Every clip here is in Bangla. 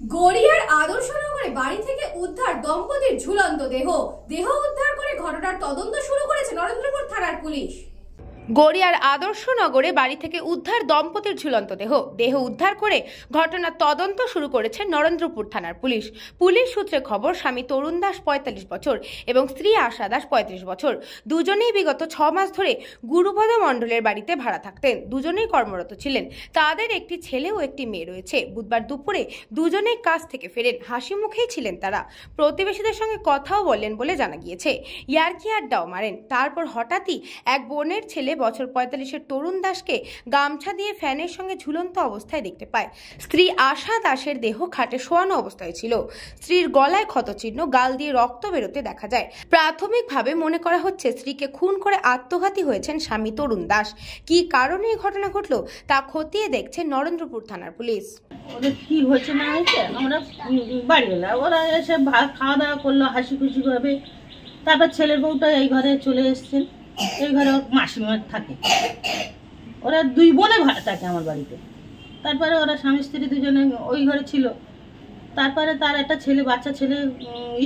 গড়িয়ার আদর্শনগরে বাড়ি থেকে উদ্ধার দম্পতির ঝুলন্ত দেহ উদ্ধার করে ঘটনার তদন্ত শুরু করেছে নরেন্দ্রপুর থানার পুলিশ। গড়িয়ার আদর্শনগরে বাড়ি থেকে উদ্ধার দম্পতির ঝুলন্ত দেহ উদ্ধার করে ঘটনার তদন্ত শুরু করেছে নরেন্দ্রপুর থানার পুলিশ। পুলিশ সূত্রে খবর, স্বামী তরুণ দাস ৪৫ বছর এবং স্ত্রী আশা দাস ৩৫ বছর। দুজনেই বিগত ৬ মাস ধরে গুরুপদ মণ্ডলের বাড়িতে ভাড়া থাকতেন। দুজনেই কর্মরত ছিলেন। তাদের একটি ছেলে ও একটি মেয়ে রয়েছে। বুধবার দুপুরে দুজনেই কাজ থেকে ফেরেন। হাসি মুখেই ছিলেন তারা। প্রতিবেশীদের সঙ্গে কথাও বললেন বলে জানা গিয়েছে। ইয়ার্কি আড্ডাও মারেন। তারপর হঠাৎই এক বোনের ছেলে বছর ৪৫-এর তরুণ দাসকে গামছা দিয়ে ফ্যানের সঙ্গে ঝুলন্ত অবস্থায় দেখতে পায়। স্ত্রী আশা দাসের দেহ খাটে শোয়ানো অবস্থায় ছিল। স্ত্রীর গলায় ক্ষতচিহ্ন, গাল দিয়ে রক্ত বেরোতে দেখা যায়। প্রাথমিকভাবে মনে করা হচ্ছে স্ত্রীকে খুন করে আত্মঘাতী হয়েছেন স্বামী তরুণ দাস। কি কারণে এই ঘটনা ঘটলো তা খতিয়ে দেখছে নরেন্দ্রপুর থানার পুলিশ। ওদের কি হয়েছে না হয়েছে আমরা বাড়ি এলাম, ওরা এসে খাওয়া দাওয়া করলো হাসি খুশি ভাবে। তারপর ছেলের বউটা এই ঘরে চলে এসছেন। এই ঘরে মাসিমা থাকে, ওরা দুই বোনে ভাড়া থাকে আমার বাড়িতে। তারপরে ওরা স্বামী স্ত্রী দুজনে ওই ঘরে ছিল। তারপরে তার একটা ছেলে, বাচ্চা ছেলে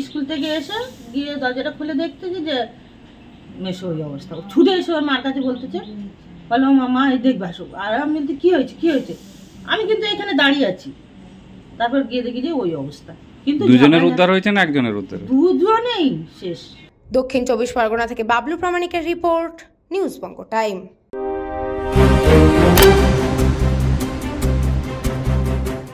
স্কুল থেকে এসে গিয়ে দরজাটা খুলে দেখতেছি যে মেশো ওই অবস্থা। ছুটে এসে ওর মার কাছে বলতেছে, বলো মা এই দেখবে আসুক। আর আমি বলতে কি হয়েছে, আমি কিন্তু এখানে দাঁড়িয়ে আছি। তারপর গিয়ে দেখি যে ওই অবস্থা। কিন্তু দুজনের উদ্ধার হয়েছে না একজনের উদ্ধার? দুজনেই শেষ। দক্ষিণ ২৪ পরগনা থেকে বাবলু প্রামাণিকের রিপোর্ট, নিউজ বঙ্গ টাইম।